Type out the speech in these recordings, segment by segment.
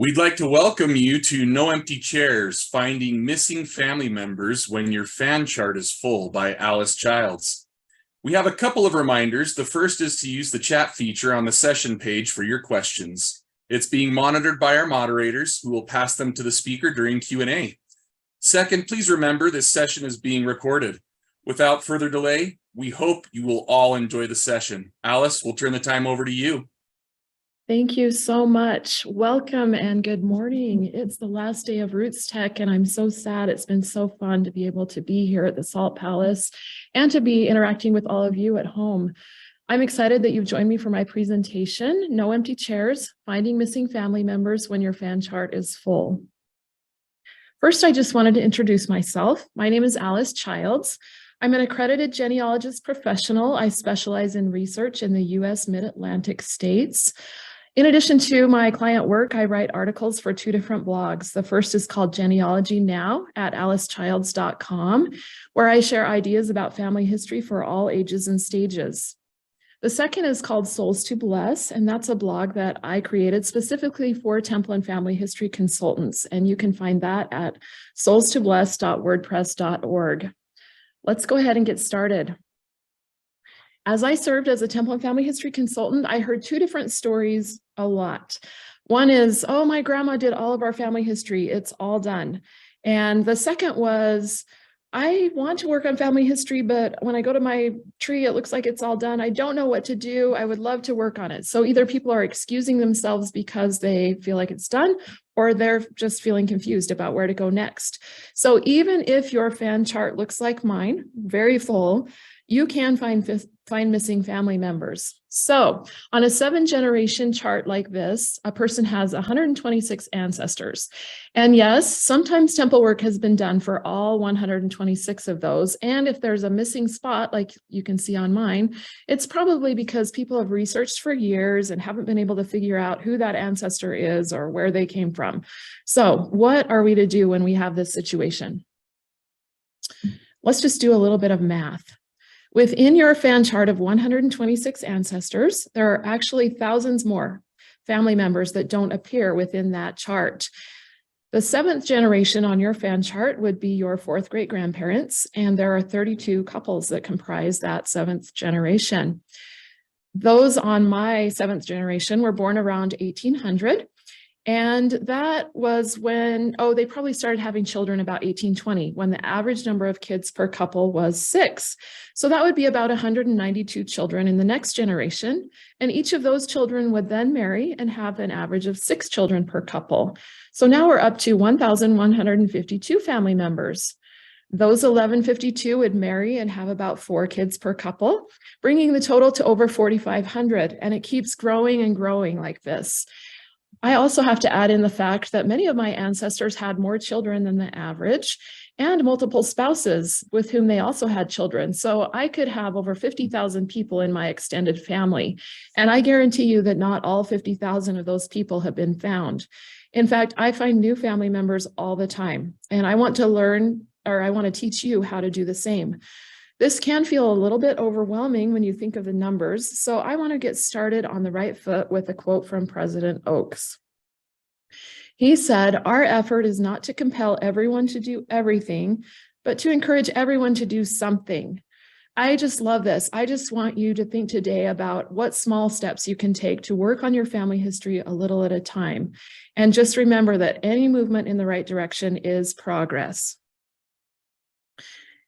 We'd like to welcome you to No Empty Chairs, Finding Missing Family Members When Your Fan Chart is Full by Alice Childs. We have a couple of reminders. The first is to use the chat feature on the session page for your questions. It's being monitored by our moderators, who will pass them to the speaker during Q&A. Second, please remember this session is being recorded. Without further delay, we hope you will all enjoy the session. Alice, we'll turn the time over to you. Thank you so much. Welcome and good morning. It's the last day of RootsTech, and I'm so sad. It's been so fun to be able to be here at the Salt Palace and to be interacting with all of you at home. I'm excited that you've joined me for my presentation, No Empty Chairs, Finding Missing Family Members When Your Fan Chart is Full. First, I just wanted to introduce myself. My name is Alice Childs. I'm an accredited genealogist professional. I specialize in research in the U.S. Mid-Atlantic states. In addition to my client work, I write articles for two different blogs. The first is called Genealogy Now at alicechilds.com, where I share ideas about family history for all ages and stages. The second is called Souls to Bless, and that's a blog that I created specifically for Temple and Family History consultants, and you can find that at soulstobless.wordpress.org. Let's go ahead and get started. As I served as a Temple and Family History consultant, I heard two different stories a lot. One is, oh, my grandma did all of our family history. It's all done. And the second was, I want to work on family history, but when I go to my tree, it looks like it's all done. I don't know what to do. I would love to work on it. So either people are excusing themselves because they feel like it's done, or they're just feeling confused about where to go next. So even if your fan chart looks like mine, very full, you can find missing family members. So on a 7-generation chart like this, a person has 126 ancestors. And yes, sometimes temple work has been done for all 126 of those. And if there's a missing spot, like you can see on mine, it's probably because people have researched for years and haven't been able to figure out who that ancestor is or where they came from. So what are we to do when we have this situation? Let's just do a little bit of math. Within your fan chart of 126 ancestors, there are actually thousands more family members that don't appear within that chart. The 7th generation on your fan chart would be your 4th great-grandparents, and there are 32 couples that comprise that 7th generation. Those on my 7th generation were born around 1800. And that was when, they probably started having children about 1820, when the average number of kids per couple was 6. So that would be about 192 children in the next generation. And each of those children would then marry and have an average of 6 children per couple. So now we're up to 1,152 family members. Those 1,152 would marry and have about 4 kids per couple, bringing the total to over 4,500. And it keeps growing and growing like this. I also have to add in the fact that many of my ancestors had more children than the average and multiple spouses with whom they also had children. So I could have over 50,000 people in my extended family. And I guarantee you that not all 50,000 of those people have been found. In fact, I find new family members all the time, and I want to learn, or I want to teach you how to do the same. This can feel a little bit overwhelming when you think of the numbers, so I want to get started on the right foot with a quote from President Oaks. He said, "Our effort is not to compel everyone to do everything, but to encourage everyone to do something." I just love this. I just want you to think today about what small steps you can take to work on your family history a little at a time. And just remember that any movement in the right direction is progress.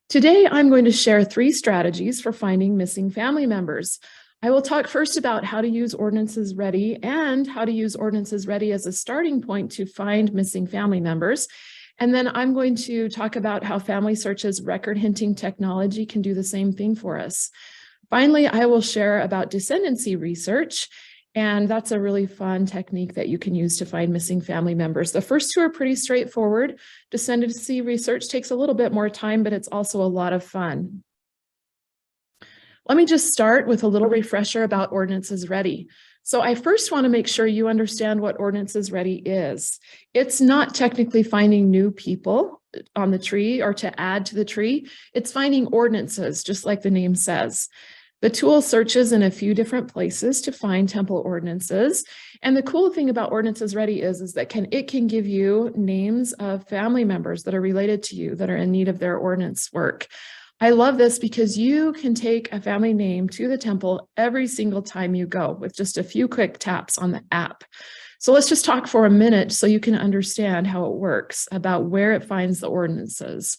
Today, I'm going to share 3 strategies for finding missing family members. I will talk first about how to use Ordinances Ready and how to use Ordinances Ready as a starting point to find missing family members. And then I'm going to talk about how Family Search's record hinting technology can do the same thing for us. Finally, I will share about descendancy research. And that's a really fun technique that you can use to find missing family members. The first 2 are pretty straightforward. Descendancy research takes a little bit more time, but it's also a lot of fun. Let me just start with a little refresher about Ordinances Ready. So I first want to make sure you understand what Ordinances Ready is. It's not technically finding new people on the tree or to add to the tree. It's finding ordinances, just like the name says. The tool searches in a few different places to find temple ordinances. And the cool thing about Ordinances Ready is that it can give you names of family members that are related to you that are in need of their ordinance work. I love this because you can take a family name to the temple every single time you go with just a few quick taps on the app. So let's just talk for a minute so you can understand how it works, about where it finds the ordinances.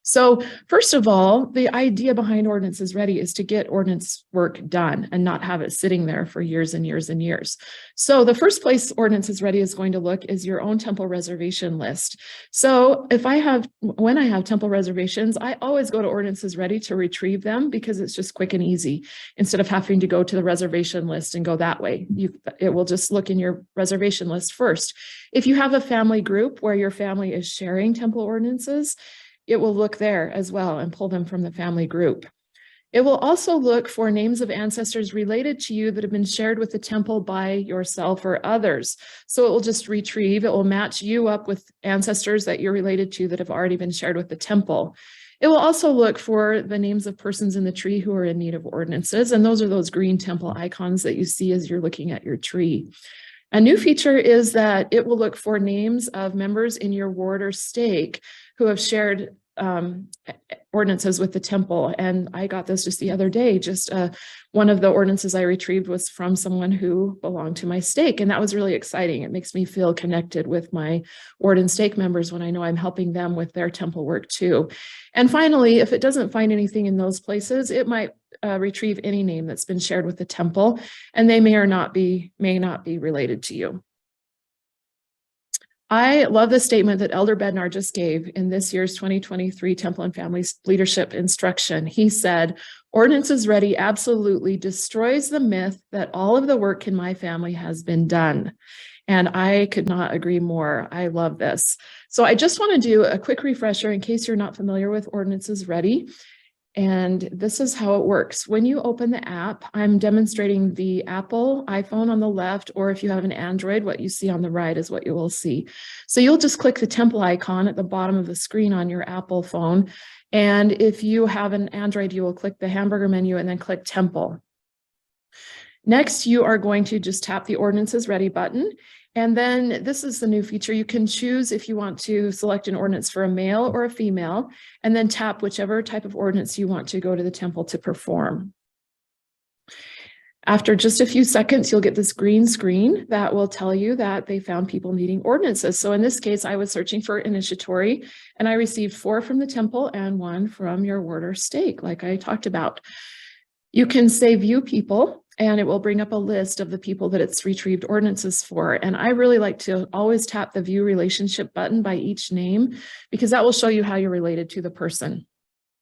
So first of all, the idea behind Ordinances Ready is to get ordinance work done and not have it sitting there for years and years and years. So the first place Ordinances Ready is going to look is your own temple reservation list. So when I have temple reservations, I always go to Ordinances Ready to retrieve them because it's just quick and easy. Instead of having to go to the reservation list and go that way, it will just look in your reservation list first. If you have a family group where your family is sharing temple ordinances, it will look there as well and pull them from the family group. It will also look for names of ancestors related to you that have been shared with the temple by yourself or others. So it will just retrieve, it will match you up with ancestors that you're related to that have already been shared with the temple. It will also look for the names of persons in the tree who are in need of ordinances. And those are those green temple icons that you see as you're looking at your tree. A new feature is that it will look for names of members in your ward or stake who have shared ordinances with the temple. And I got this just the other day. One of the ordinances I retrieved was from someone who belonged to my stake. And that was really exciting. It makes me feel connected with my ward and stake members when I know I'm helping them with their temple work too. And finally, if it doesn't find anything in those places, it might retrieve any name that's been shared with the temple, and they may not be related to you. I love the statement that Elder Bednar just gave in this year's 2023 Temple and Family Leadership Instruction. He said, Ordinances Ready absolutely destroys the myth that all of the work in my family has been done. And I could not agree more. I love this. So I just want to do a quick refresher in case you're not familiar with Ordinances Ready. And this is how it works. When you open the app, I'm demonstrating the Apple iPhone on the left, or if you have an Android, what you see on the right is what you will see. So you'll just click the temple icon at the bottom of the screen on your Apple phone. And if you have an Android, you will click the hamburger menu and then click temple. Next, you are going to just tap the Ordinances Ready button. And then this is the new feature. You can choose if you want to select an ordinance for a male or a female, and then tap whichever type of ordinance you want to go to the temple to perform. After just a few seconds, you'll get this green screen that will tell you that they found people needing ordinances. So in this case, I was searching for initiatory, and I received 4 from the temple and 1 from your ward or stake, like I talked about. You can say view people, and it will bring up a list of the people that it's retrieved ordinances for. And I really like to always tap the view relationship button by each name, because that will show you how you're related to the person.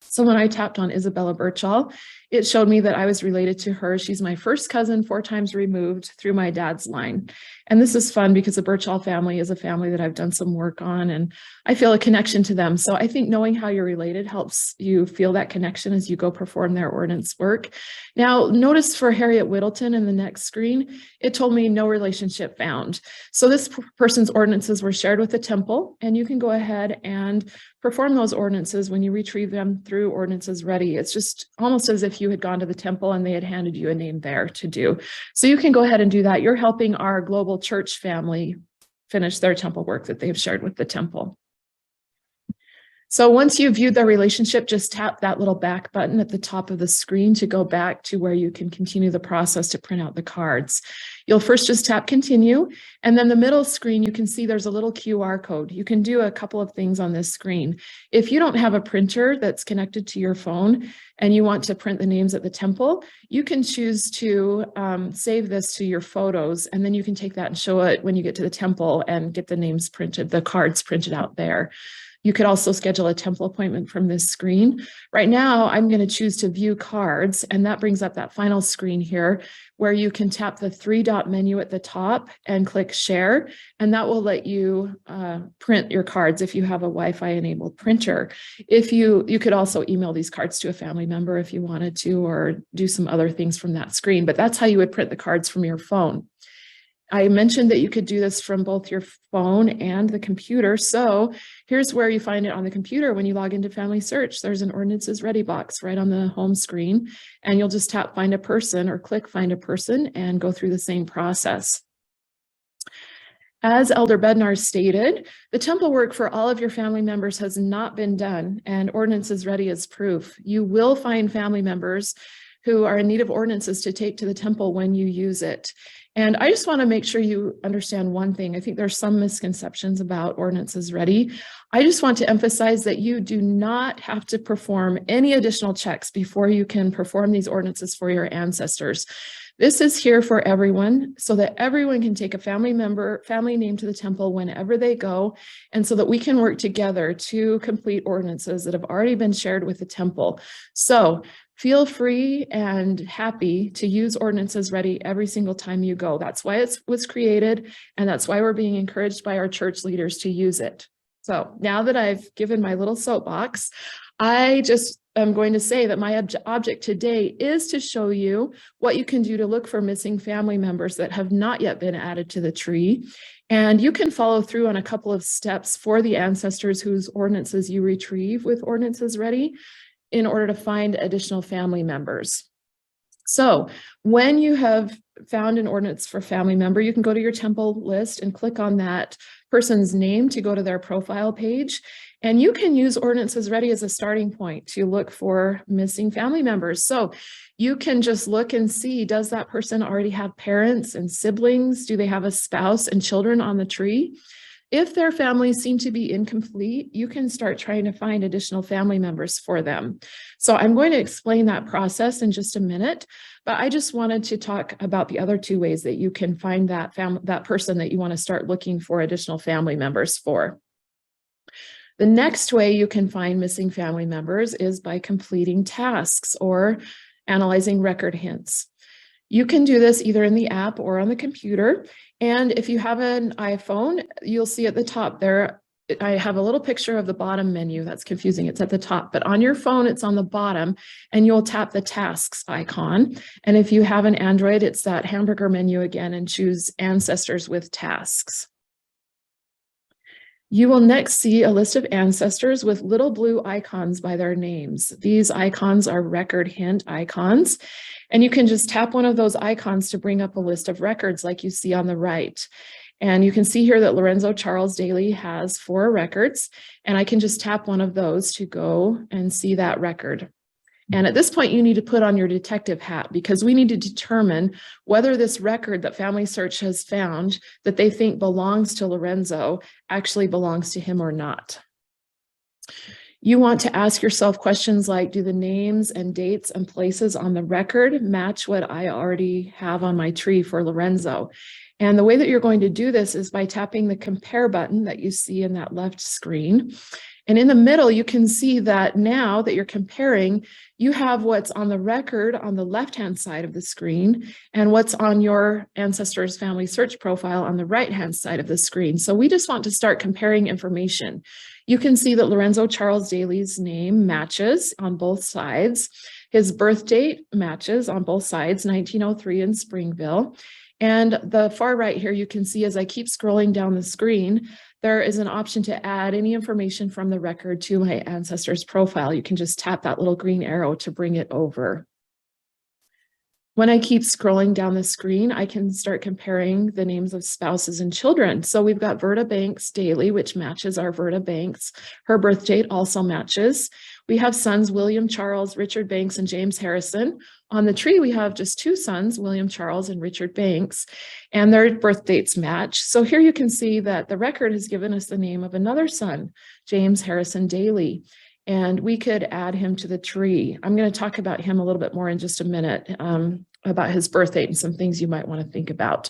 So when I tapped on Isabella Birchall, it showed me that I was related to her. She's my first cousin 4 times removed through my dad's line. And this is fun because the Birchall family is a family that I've done some work on, and I feel a connection to them. So I think knowing how you're related helps you feel that connection as you go perform their ordinance work. Now, notice for Harriet Whittleton in the next screen, it told me no relationship found. So this person's ordinances were shared with the temple, and you can go ahead and perform those ordinances when you retrieve them through Ordinances Ready. It's just almost as if you had gone to the temple and they had handed you a name there to do. So you can go ahead and do that. You're helping our global church family finish their temple work that they've shared with the temple. So once you've viewed their relationship, just tap that little back button at the top of the screen to go back to where you can continue the process to print out the cards. You'll first just tap continue, and then the middle screen, you can see there's a little QR code. You can do a couple of things on this screen. If you don't have a printer that's connected to your phone and you want to print the names at the temple, you can choose to save this to your photos, and then you can take that and show it when you get to the temple and get the names printed, the cards printed out there. You could also schedule a temple appointment from this screen. Right now, I'm going to choose to view cards, and that brings up that final screen here where you can tap the 3-dot menu at the top and click share, and that will let you print your cards if you have a Wi-Fi enabled printer. If you could also email these cards to a family member if you wanted to, or do some other things from that screen, but that's how you would print the cards from your phone. I mentioned that you could do this from both your phone and the computer. So here's where you find it on the computer. When you log into Family Search, there's an Ordinances Ready box right on the home screen, and you'll just tap Find a Person or click Find a Person and go through the same process. As Elder Bednar stated, the temple work for all of your family members has not been done, and Ordinances Ready is proof. You will find family members who are in need of ordinances to take to the temple when you use it. And I just want to make sure you understand one thing. I think there's some misconceptions about Ordinances Ready. I just want to emphasize that you do not have to perform any additional checks before you can perform these ordinances for your ancestors. This is here for everyone, so that everyone can take a family name to the temple whenever they go, and so that we can work together to complete ordinances that have already been shared with the temple. So feel free and happy to use Ordinances Ready every single time you go. That's why it was created, and that's why we're being encouraged by our church leaders to use it. So now that I've given my little soapbox, I just am going to say that my object today is to show you what you can do to look for missing family members that have not yet been added to the tree. And you can follow through on a couple of steps for the ancestors whose ordinances you retrieve with Ordinances Ready in order to find additional family members. So when you have found an ordinance for family member, you can go to your temple list and click on that person's name to go to their profile page. And you can use Ordinances Ready as a starting point to look for missing family members. So you can just look and see, does that person already have parents and siblings? Do they have a spouse and children on the tree? If their families seem to be incomplete, you can start trying to find additional family members for them. So I'm going to explain that process in just a minute, but I just wanted to talk about the other two ways that you can find that person that you want to start looking for additional family members for. The next way you can find missing family members is by completing tasks or analyzing record hints. You can do this either in the app or on the computer. And if you have an iPhone, you'll see at the top there, I have a little picture of the bottom menu. That's confusing. It's at the top, but on your phone, it's on the bottom, and you'll tap the tasks icon. And if you have an Android, it's that hamburger menu again, and choose Ancestors with Tasks. You will next see a list of ancestors with little blue icons by their names. These icons are record hint icons, and you can just tap one of those icons to bring up a list of records like you see on the right. And you can see here that Lorenzo Charles Daly has 4 records, and I can just tap one of those to go and see that record. And at this point, you need to put on your detective hat, because we need to determine whether this record that Family Search has found that they think belongs to Lorenzo actually belongs to him or not. You want to ask yourself questions like, do the names and dates and places on the record match what I already have on my tree for Lorenzo? And the way that you're going to do this is by tapping the compare button that you see in that left screen. And in the middle, you can see that now that you're comparing, you have what's on the record on the left-hand side of the screen and what's on your ancestors' Family Search profile on the right-hand side of the screen. So we just want to start comparing information. You can see that Lorenzo Charles Daly's name matches on both sides. His birth date matches on both sides, 1903 in Springville. And the far right here, you can see as I keep scrolling down the screen, there is an option to add any information from the record to my ancestors profile. You can just tap that little green arrow to bring it over. When I keep scrolling down the screen, I can start comparing the names of spouses and children. So we've got Verda Banks Daly, which matches our Verda Banks. Her birth date also matches. We have sons, William Charles, Richard Banks, and James Harrison. On the tree, we have just 2 sons, William Charles and Richard Banks, and their birth dates match. So here you can see that the record has given us the name of another son, James Harrison Daly, and we could add him to the tree. I'm going to talk about him a little bit more in just a minute, about his birth date and some things you might want to think about.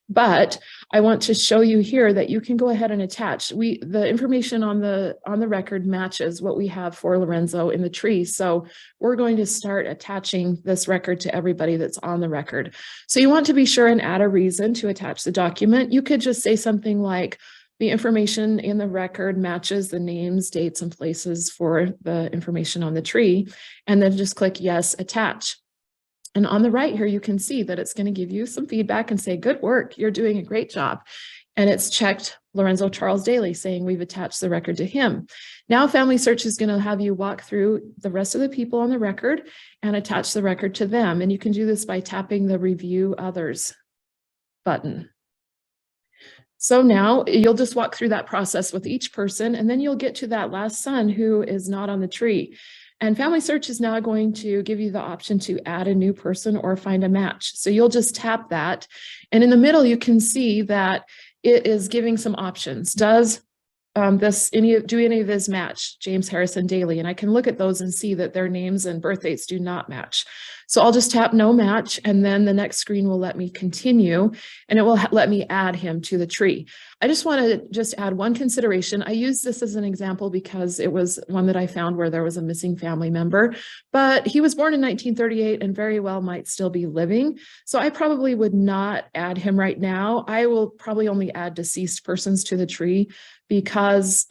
But I want to show you here that you can go ahead and attach. The information on the record matches what we have for Lorenzo in the tree. So we're going to start attaching this record to everybody that's on the record. So you want to be sure and add a reason to attach the document. You could just say something like, the information in the record matches the names, dates, and places for the information on the tree, and then just click yes, attach. And on the right here, you can see that it's going to give you some feedback and say, good work, you're doing a great job. And it's checked Lorenzo Charles Daly, saying we've attached the record to him. Now Family Search is going to have you walk through the rest of the people on the record and attach the record to them. And you can do this by tapping the Review Others button. So now you'll just walk through that process with each person, and then you'll get to that last son who is not on the tree. And Family Search is now going to give you the option to add a new person or find a match. So you'll just tap that. And in the middle, you can see that it is giving some options. Does do any of this match James Harrison Daly? And I can look at those and see that their names and birth dates do not match. So I'll just tap no match, and then the next screen will let me continue, and it will let me add him to the tree. I just want to just add one consideration. I use this as an example because it was one that I found where there was a missing family member, but he was born in 1938 and very well might still be living. So I probably would not add him right now. I will probably only add deceased persons to the tree, because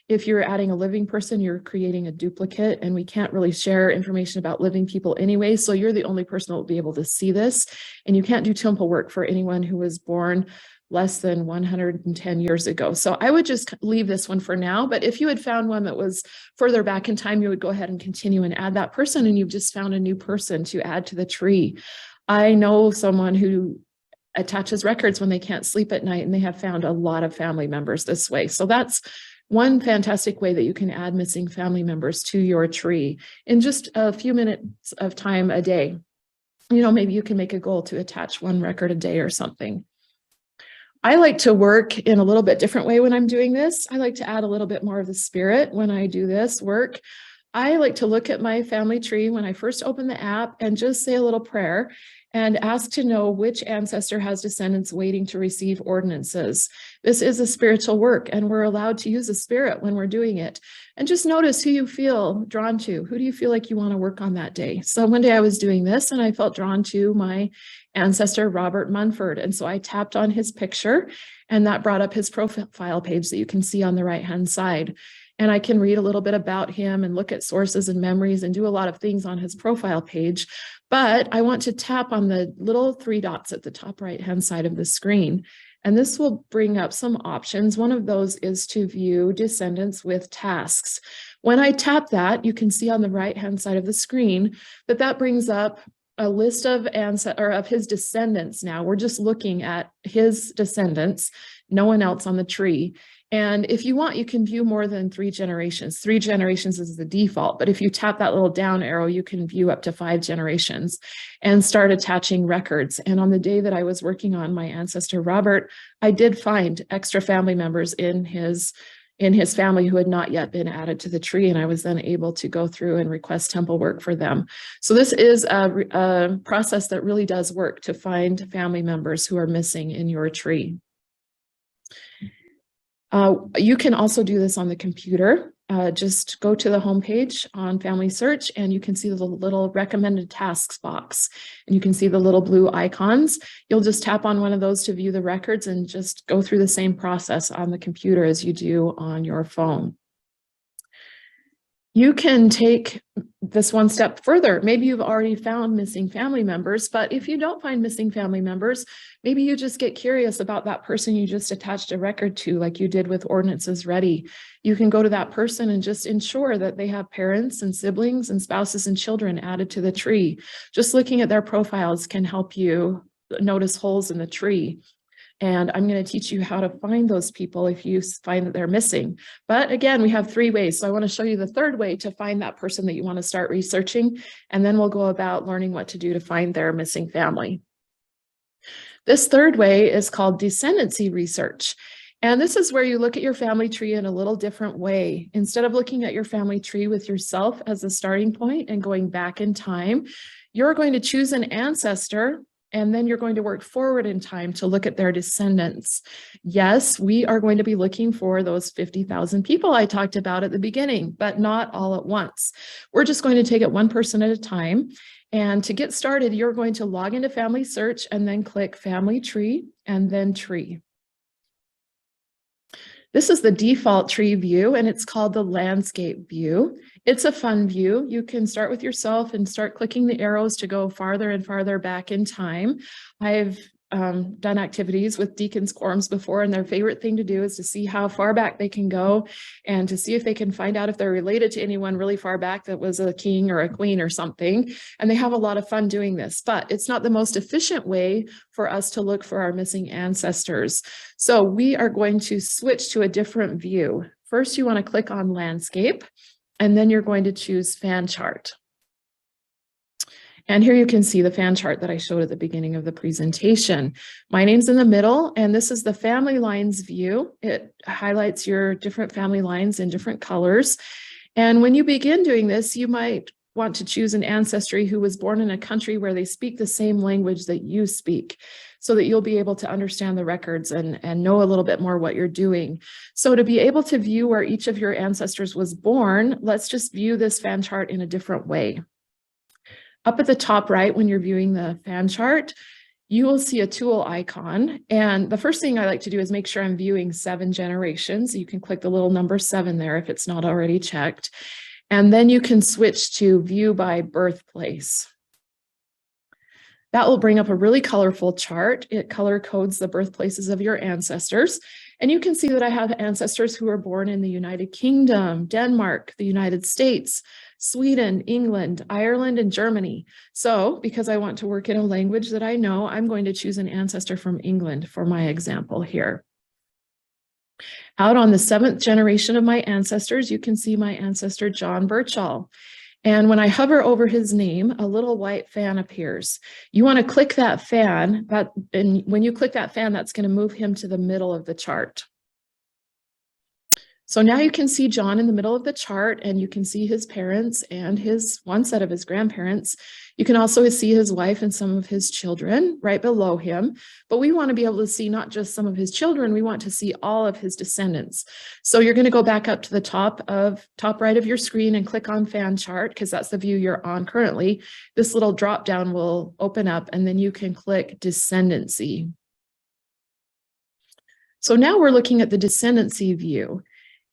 if you're adding a living person, you're creating a duplicate, and we can't really share information about living people anyway. So you're the only person that will be able to see this, and you can't do temple work for anyone who was born less than 110 years ago. So I would just leave this one for now. But if you had found one that was further back in time, you would go ahead and continue and add that person, and you've just found a new person to add to the tree. I know someone who attaches records when they can't sleep at night, and they have found a lot of family members this way. So that's one fantastic way that you can add missing family members to your tree in just a few minutes of time a day. You know, maybe you can make a goal to attach one record a day or something. I like to work in a little bit different way when I'm doing this. I like to add a little bit more of the spirit when I do this work. I like to look at my family tree when I first open the app and just say a little prayer and ask to know which ancestor has descendants waiting to receive ordinances. This is a spiritual work, and we're allowed to use the spirit when we're doing it. And just notice who you feel drawn to. Who do you feel like you want to work on that day? So one day I was doing this and I felt drawn to my ancestor, Robert Munford. And so I tapped on his picture, and that brought up his profile page that you can see on the right-hand side. And I can read a little bit about him and look at sources and memories and do a lot of things on his profile page. But I want to tap on the little three dots at the top right-hand side of the screen. And this will bring up some options. One of those is to view descendants with tasks. When I tap that, you can see on the right-hand side of the screen that that brings up a list of his descendants. Now we're just looking at his descendants, no one else on the tree. And if you want, you can view more than 3 generations. 3 generations is the default, but if you tap that little down arrow, you can view up to 5 generations and start attaching records. And on the day that I was working on my ancestor, Robert, I did find extra family members in his family who had not yet been added to the tree. And I was then able to go through and request temple work for them. So this is a process that really does work to find family members who are missing in your tree. You can also do this on the computer. Just go to the homepage on Family Search, and you can see the little recommended tasks box, and you can see the little blue icons. You'll just tap on one of those to view the records and just go through the same process on the computer as you do on your phone. You can take this one step further. Maybe you've already found missing family members, but if you don't find missing family members, maybe you just get curious about that person you just attached a record to, like you did with Ordinances Ready. You can go to that person and just ensure that they have parents and siblings and spouses and children added to the tree. Just looking at their profiles can help you notice holes in the tree. And I'm going to teach you how to find those people if you find that they're missing. But again, we have 3 ways. So I want to show you the third way to find that person that you want to start researching. And then we'll go about learning what to do to find their missing family. This third way is called descendancy research. And this is where you look at your family tree in a little different way. Instead of looking at your family tree with yourself as a starting point and going back in time, you're going to choose an ancestor, and then you're going to work forward in time to look at their descendants. Yes, we are going to be looking for those 50,000 people I talked about at the beginning, but not all at once. We're just going to take it one person at a time. And to get started, you're going to log into Family Search and then click Family Tree and then Tree. This is the default tree view, and it's called the landscape view. It's a fun view. You can start with yourself and start clicking the arrows to go farther and farther back in time. I've done activities with deacons quorums before, and their favorite thing to do is to see how far back they can go and to see if they can find out if they're related to anyone really far back that was a king or a queen or something. And they have a lot of fun doing this, but it's not the most efficient way for us to look for our missing ancestors. So we are going to switch to a different view. First, you want to click on landscape, and then you're going to choose fan chart. And here you can see the fan chart that I showed at the beginning of the presentation. My name's in the middle, and this is the family lines view. It highlights your different family lines in different colors. And when you begin doing this, you might want to choose an ancestry who was born in a country where they speak the same language that you speak, so that you'll be able to understand the records and know a little bit more what you're doing. So to be able to view where each of your ancestors was born, let's just view this fan chart in a different way. Up at the top right, when you're viewing the fan chart, you will see a tool icon. And the first thing I like to do is make sure I'm viewing 7 generations. You can click the little number 7 there if it's not already checked. And then you can switch to view by birthplace. That will bring up a really colorful chart. It color codes the birthplaces of your ancestors. And you can see that I have ancestors who were born in the United Kingdom, Denmark, the United States, Sweden, England, Ireland, and Germany. So because I want to work in a language that I know, I'm going to choose an ancestor from England for my example here. Out on the 7th generation of my ancestors, you can see my ancestor, John Birchall. And when I hover over his name, a little white fan appears. You want to click that fan, and when you click that fan, that's going to move him to the middle of the chart. So now you can see John in the middle of the chart, and you can see his parents and one set of his grandparents. You can also see his wife and some of his children right below him. But we want to be able to see not just some of his children, we want to see all of his descendants. So you're going to go back up to the top right of your screen and click on fan chart, because that's the view you're on currently. This little drop down will open up, and then you can click descendancy. So now we're looking at the descendancy view.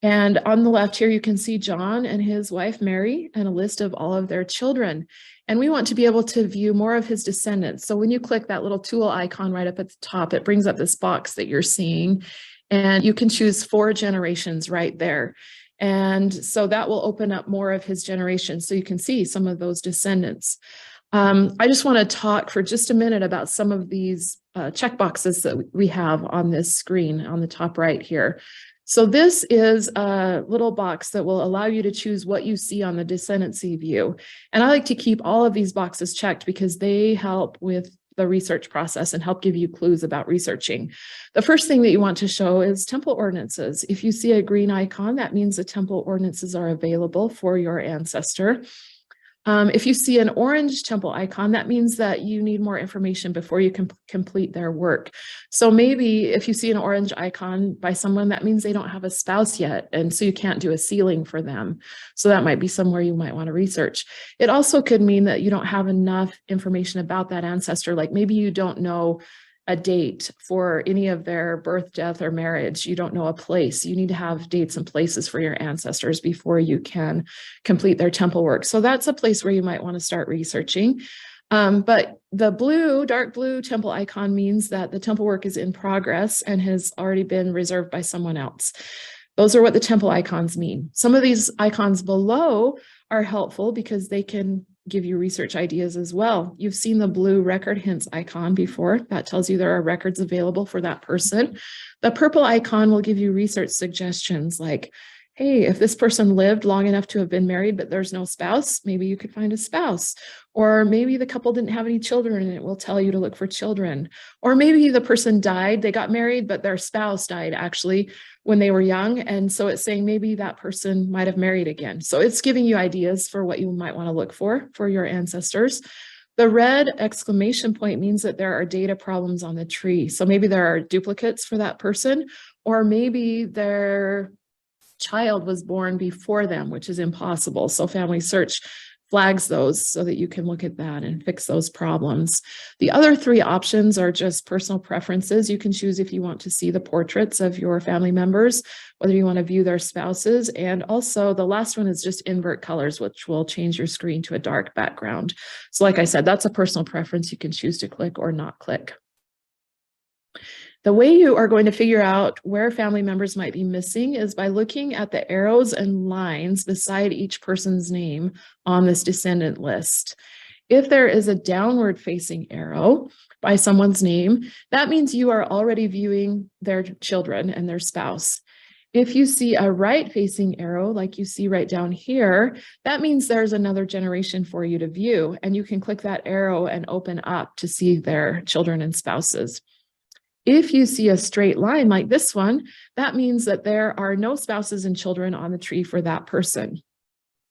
And on the left here, you can see John and his wife, Mary, and a list of all of their children. And we want to be able to view more of his descendants. So when you click that little tool icon right up at the top, it brings up this box that you're seeing. And you can choose 4 generations right there. And so that will open up more of his generations, so you can see some of those descendants. I just want to talk for just a minute about some of these checkboxes that we have on this screen on the top right here. So this is a little box that will allow you to choose what you see on the descendancy view. And I like to keep all of these boxes checked because they help with the research process and help give you clues about researching. The first thing that you want to show is temple ordinances. If you see a green icon, that means the temple ordinances are available for your ancestor. If you see an orange temple icon, that means that you need more information before you can complete their work. So maybe if you see an orange icon by someone, that means they don't have a spouse yet, and so you can't do a sealing for them. So that might be somewhere you might want to research. It also could mean that you don't have enough information about that ancestor, like maybe you don't know a date for any of their birth, death, or marriage. You don't know a place. You need to have dates and places for your ancestors before you can complete their temple work. So that's a place where you might want to start researching. But the blue, dark blue temple icon means that the temple work is in progress and has already been reserved by someone else. Those are what the temple icons mean. Some of these icons below are helpful because they can give you research ideas as well. You've seen the blue record hints icon before. That tells you there are records available for that person. The purple icon will give you research suggestions like, hey, if this person lived long enough to have been married, but there's no spouse, maybe you could find a spouse. Or maybe the couple didn't have any children and it will tell you to look for children. Or maybe the person died, they got married, but their spouse died actually when they were young. And so it's saying maybe that person might have married again. So it's giving you ideas for what you might want to look for your ancestors. The red exclamation point means that there are data problems on the tree. So maybe there are duplicates for that person, or maybe their child was born before them, which is impossible. So Family Search flags those so that you can look at that and fix those problems. The other 3 options are just personal preferences. You can choose if you want to see the portraits of your family members, whether you want to view their spouses, and also the last one is just invert colors, which will change your screen to a dark background. So like I said, that's a personal preference. You can choose to click or not click. The way you are going to figure out where family members might be missing is by looking at the arrows and lines beside each person's name on this descendant list. If there is a downward facing arrow by someone's name, that means you are already viewing their children and their spouse. If you see a right facing arrow, like you see right down here, that means there's another generation for you to view, and you can click that arrow and open up to see their children and spouses. If you see a straight line like this one, that means that there are no spouses and children on the tree for that person.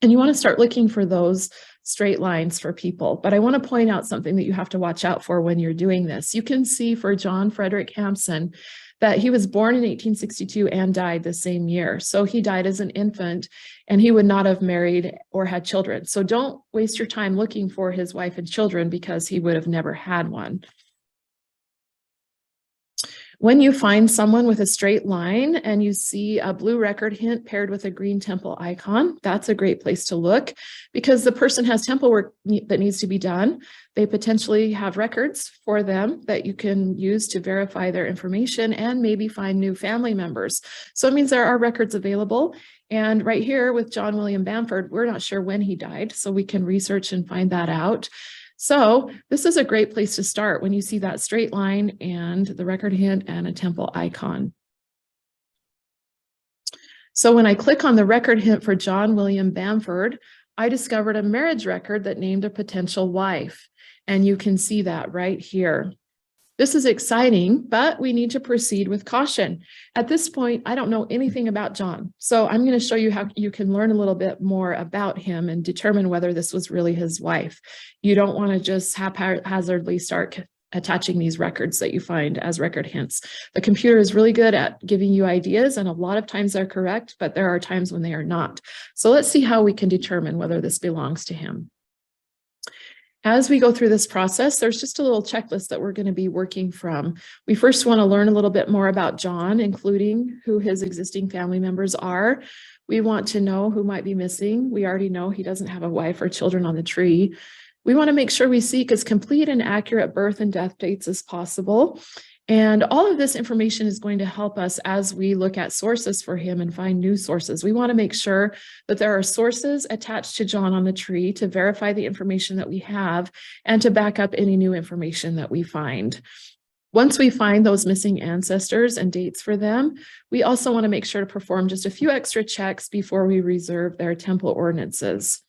And you want to start looking for those straight lines for people. But I want to point out something that you have to watch out for when you're doing this. You can see for John Frederick Hampson that he was born in 1862 and died the same year. So he died as an infant and he would not have married or had children. So don't waste your time looking for his wife and children because he would have never had one. When you find someone with a straight line and you see a blue record hint paired with a green temple icon, that's a great place to look because the person has temple work that needs to be done. They potentially have records for them that you can use to verify their information and maybe find new family members. So it means there are records available. And right here with John William Bamford, we're not sure when he died, so we can research and find that out. So this is a great place to start when you see that straight line and the record hint and a temple icon. So when I click on the record hint for John William Bamford, I discovered a marriage record that named a potential wife. And you can see that right here. This is exciting, but we need to proceed with caution. At this point, I don't know anything about John. So I'm going to show you how you can learn a little bit more about him and determine whether this was really his wife. You don't want to just haphazardly start attaching these records that you find as record hints. The computer is really good at giving you ideas, and a lot of times they're correct, but there are times when they are not. So let's see how we can determine whether this belongs to him. As we go through this process, there's just a little checklist that we're going to be working from. We first want to learn a little bit more about John, including who his existing family members are. We want to know who might be missing. We already know he doesn't have a wife or children on the tree. We want to make sure we seek as complete and accurate birth and death dates as possible. And all of this information is going to help us as we look at sources for him and find new sources. We want to make sure that there are sources attached to John on the tree to verify the information that we have and to back up any new information that we find. Once we find those missing ancestors and dates for them, we also want to make sure to perform just a few extra checks before we reserve their temple ordinances.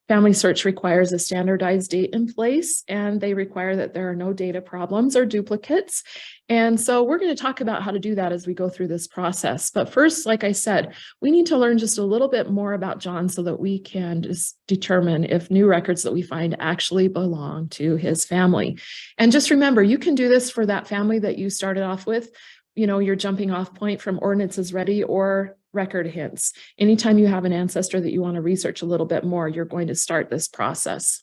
Family search requires a standardized date in place, and they require that there are no data problems or duplicates. And so we're going to talk about how to do that as we go through this process. But first, like I said, we need to learn just a little bit more about John so that we can just determine if new records that we find actually belong to his family. And just remember, you can do this for that family that you started off with, you know, your jumping off point from ordinances ready or record hints. Anytime you have an ancestor that you want to research a little bit more, you're going to start this process.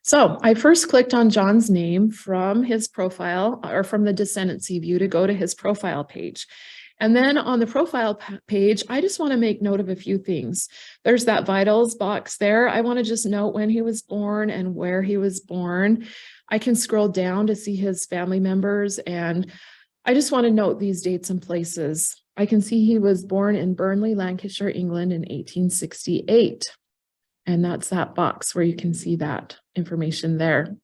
So I first clicked on John's name from his profile or from the descendancy view to go to his profile page. And then on the profile page, I just want to make note of a few things. There's that vitals box there. I want to just note when he was born and where he was born. I can scroll down to see his family members, and I just want to note these dates and places. I can see he was born in Burnley, Lancashire, England in 1868. And that's that box where you can see that information there.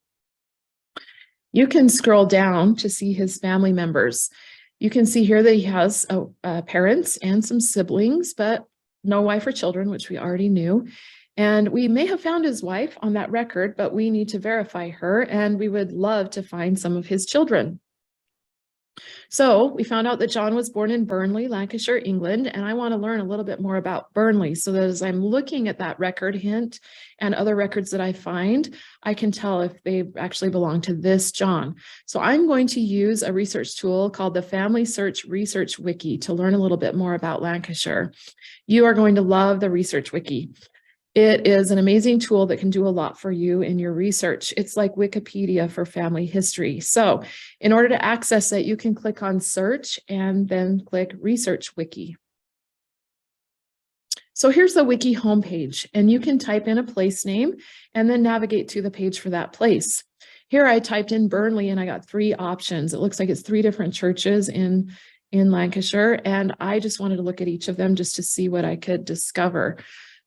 You can scroll down to see his family members. You can see here that he has parents and some siblings, but no wife or children, which we already knew. And we may have found his wife on that record, but we need to verify her, and we would love to find some of his children. So we found out that John was born in Burnley, Lancashire, England, and I want to learn a little bit more about Burnley so that as I'm looking at that record hint and other records that I find, I can tell if they actually belong to this John. So I'm going to use a research tool called the Family Search Research Wiki to learn a little bit more about Lancashire. You are going to love the Research Wiki. It is an amazing tool that can do a lot for you in your research. It's like Wikipedia for family history. So in order to access it, you can click on search and then click Research Wiki. So here's the wiki homepage, and you can type in a place name and then navigate to the page for that place. Here I typed in Burnley and I got 3 options. It looks like it's 3 different churches in Lancashire, and I just wanted to look at each of them just to see what I could discover.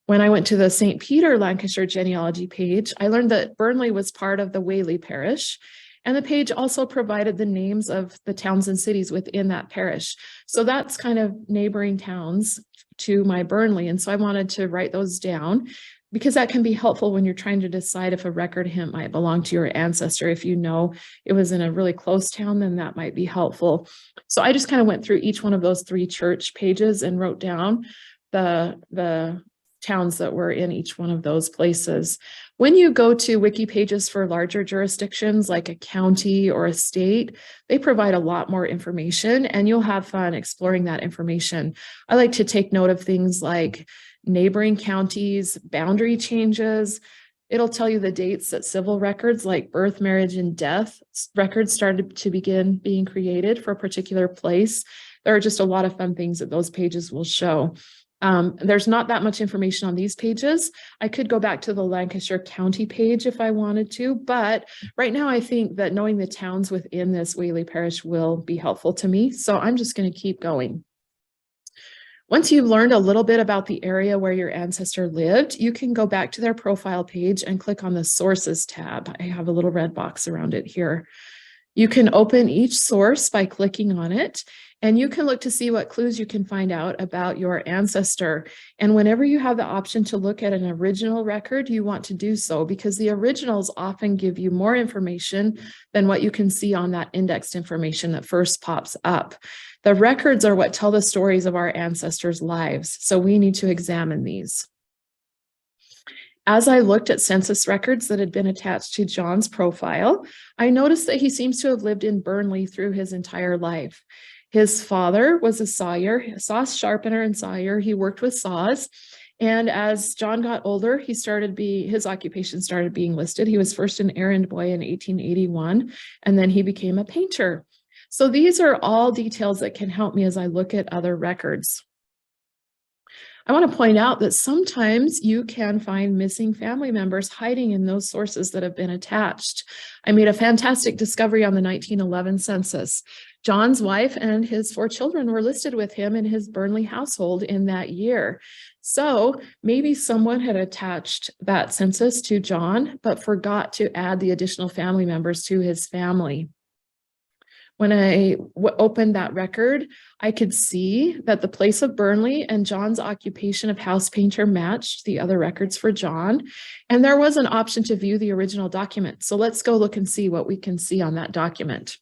When I went to the St. Peter, Lancashire genealogy page, I learned that Burnley was part of the Whaley parish, and the page also provided the names of the towns and cities within that parish. So that's kind of neighboring towns to my Burnley, and so I wanted to write those down because that can be helpful when you're trying to decide if a record hint might belong to your ancestor. If you know it was in a really close town, then that might be helpful. So I just kind of went through each one of those 3 church pages and wrote down the towns that were in each one of those places. When you go to wiki pages for larger jurisdictions like a county or a state, they provide a lot more information and you'll have fun exploring that information. I like to take note of things like neighboring counties, boundary changes. It'll tell you the dates that civil records like birth, marriage, and death records started to begin being created for a particular place. There are just a lot of fun things that those pages will show. There's not that much information on these pages. I could go back to the Lancashire County page if I wanted to, but right now I think that knowing the towns within this Whaley parish will be helpful to me. So I'm just going to keep going. Once you've learned a little bit about the area where your ancestor lived, you can go back to their profile page and click on the Sources tab. I have a little red box around it here. You can open each source by clicking on it, and you can look to see what clues you can find out about your ancestor. And whenever you have the option to look at an original record, you want to do so because the originals often give you more information than what you can see on that indexed information that first pops up. The records are what tell the stories of our ancestors' lives, so we need to examine these. As I looked at census records that had been attached to John's profile, I noticed that he seems to have lived in Burnley through his entire life. His father was a sawyer, saw sharpener and sawyer. He worked with saws. And as John got older, his occupation started being listed. He was first an errand boy in 1881, and then he became a painter. So these are all details that can help me as I look at other records. I want to point out that sometimes you can find missing family members hiding in those sources that have been attached. I made a fantastic discovery on the 1911 census. John's wife and his 4 children were listed with him in his Burnley household in that year. So maybe someone had attached that census to John, but forgot to add the additional family members to his family. When I opened that record, I could see that the place of Burnley and John's occupation of house painter matched the other records for John. And there was an option to view the original document. So let's go look and see what we can see on that document.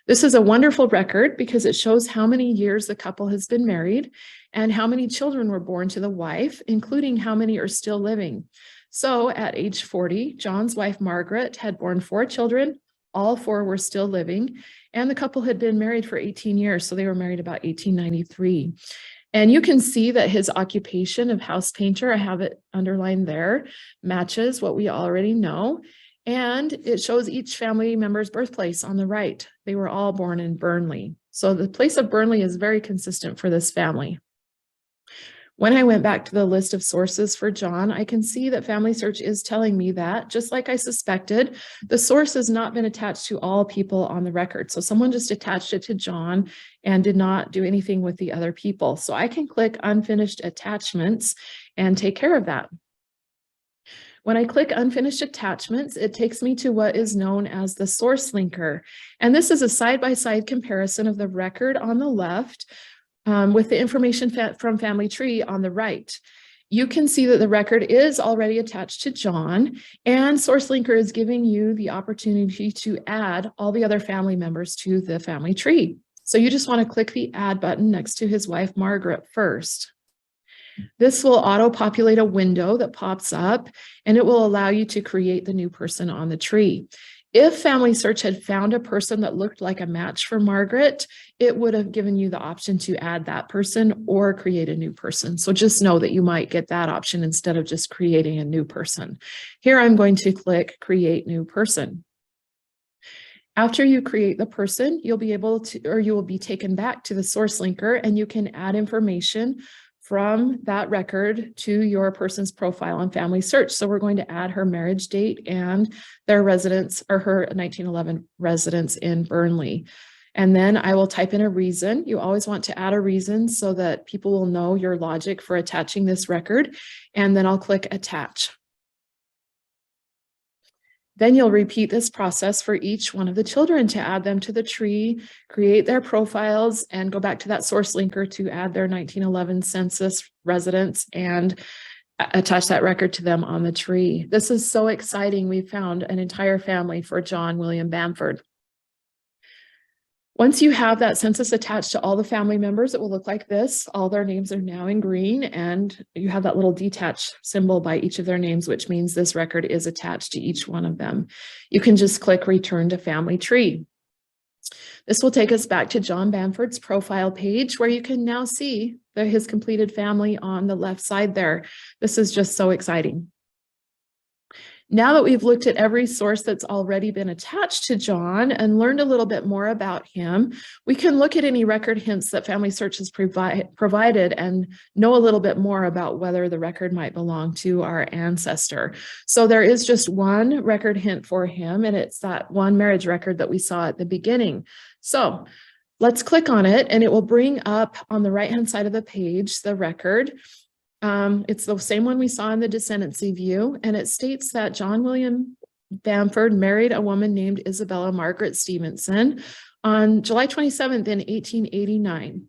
This is a wonderful record because it shows how many years the couple has been married and how many children were born to the wife, including how many are still living. So at age 40, John's wife, Margaret, had born 4 children. All 4 were still living, and the couple had been married for 18 years. So they were married about 1893. And you can see that his occupation of house painter, I have it underlined there, matches what we already know. And it shows each family member's birthplace on the right. They were all born in Burnley. So the place of Burnley is very consistent for this family. When I went back to the list of sources for John, I can see that Family Search is telling me that, just like I suspected, the source has not been attached to all people on the record. So someone just attached it to John and did not do anything with the other people. So I can click Unfinished Attachments and take care of that. When I click Unfinished Attachments, it takes me to what is known as the source linker. And this is a side-by-side comparison of the record on the left with the information from Family Tree on the right. You can see that the record is already attached to John, and Source Linker is giving you the opportunity to add all the other family members to the family tree. So you just want to click the Add button next to his wife, Margaret, first. This will auto-populate a window that pops up, and it will allow you to create the new person on the tree. If Family Search had found a person that looked like a match for Margaret, it would have given you the option to add that person or create a new person. So just know that you might get that option instead of just creating a new person. Here I'm going to click Create New Person. After you create the person, you'll be able to, or you will be taken back to the source linker, and you can add information from that record to your person's profile on Family Search. So we're going to add her marriage date and their residence, or her 1911 residence in Burnley. And then I will type in a reason. You always want to add a reason so that people will know your logic for attaching this record. And then I'll click Attach. Then you'll repeat this process for each one of the children to add them to the tree, create their profiles, and go back to that source linker to add their 1911 census residents and attach that record to them on the tree. This is so exciting. We found an entire family for John William Bamford. Once you have that census attached to all the family members, it will look like this. All their names are now in green, and you have that little detached symbol by each of their names, which means this record is attached to each one of them. You can just click Return to Family Tree. This will take us back to John Bamford's profile page, where you can now see his completed family on the left side there. This is just so exciting. Now that we've looked at every source that's already been attached to John and learned a little bit more about him, we can look at any record hints that Family Search has provided and know a little bit more about whether the record might belong to our ancestor. So there is just one record hint for him, and it's that one marriage record that we saw at the beginning. So let's click on it, and it will bring up on the right-hand side of the page the record. It's the same one we saw in the descendancy view, and it states that John William Bamford married a woman named Isabella Margaret Stevenson on July 27th in 1889.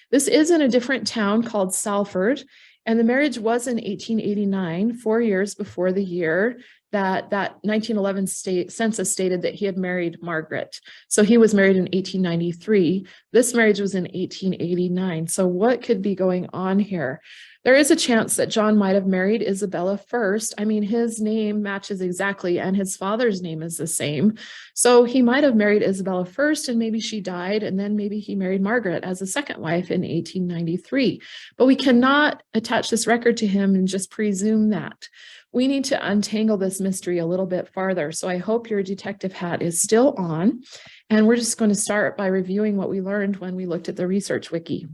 This is in a different town called Salford, and the marriage was in 1889, 4 years before the year that 1911 census stated that he had married Margaret. So he was married in 1893. This marriage was in 1889. So what could be going on here? There is a chance that John might have married Isabella first. I mean, his name matches exactly, and his father's name is the same. So he might have married Isabella first, and maybe she died, and then maybe he married Margaret as a second wife in 1893. But we cannot attach this record to him and just presume that. We need to untangle this mystery a little bit farther. So I hope your detective hat is still on. And we're just going to start by reviewing what we learned when we looked at the research wiki.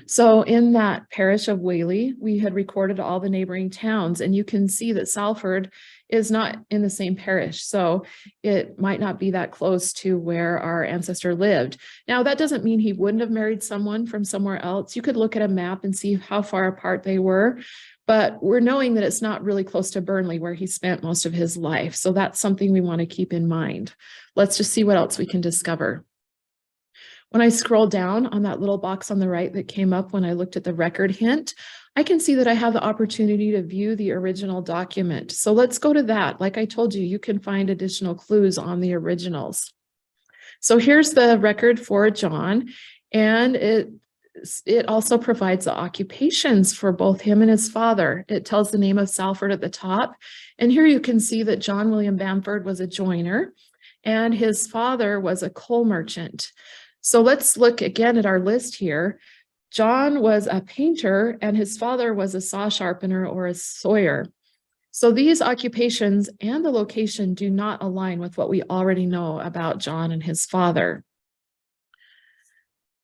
So in that parish of Whaley, we had recorded all the neighboring towns, and you can see that Salford is not in the same parish. So it might not be that close to where our ancestor lived. Now, that doesn't mean he wouldn't have married someone from somewhere else. You could look at a map and see how far apart they were, but we're knowing that it's not really close to Burnley, where he spent most of his life. So that's something we want to keep in mind. Let's just see what else we can discover. When I scroll down on that little box on the right that came up when I looked at the record hint, I can see that I have the opportunity to view the original document. So let's go to that. Like I told you, you can find additional clues on the originals. So here's the record for John, and it also provides the occupations for both him and his father. It tells the name of Salford at the top. And here you can see that John William Bamford was a joiner, and his father was a coal merchant. So let's look again at our list here. John was a painter, and his father was a saw sharpener or a sawyer. So these occupations and the location do not align with what we already know about John and his father.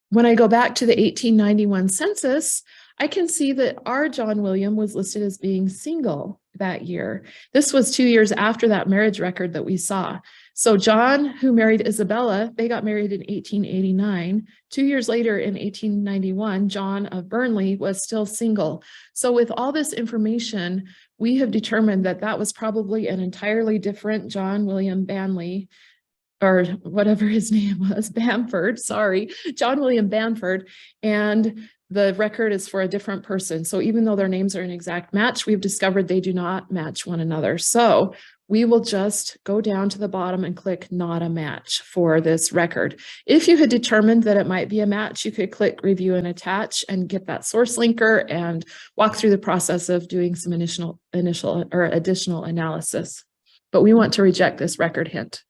When I go back to the 1891 census, I can see that our John William was listed as being single that year. This was 2 years after that marriage record that we saw. So John, who married Isabella, they got married in 1889. 2 years later, in 1891, John of Burnley was still single. So with all this information, we have determined that that was probably an entirely different John William Banley, or whatever his name was, Bamford, sorry, John William Bamford, and the record is for a different person. So even though their names are an exact match, we've discovered they do not match one another. So we will just go down to the bottom and click not a match for this record. If you had determined that it might be a match, you could click review and attach and get that source linker and walk through the process of doing some additional analysis. but we want to reject this record hint.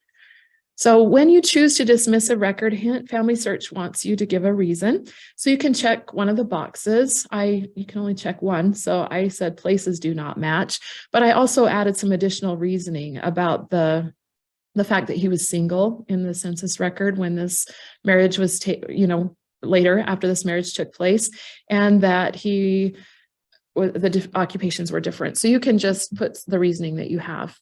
So when you choose to dismiss a record hint, Family Search wants you to give a reason. So you can check one of the boxes. You can only check one. So I said places do not match, but I also added some additional reasoning about the fact that he was single in the census record when this marriage was, later after this marriage took place, and that the occupations were different. So you can just put the reasoning that you have.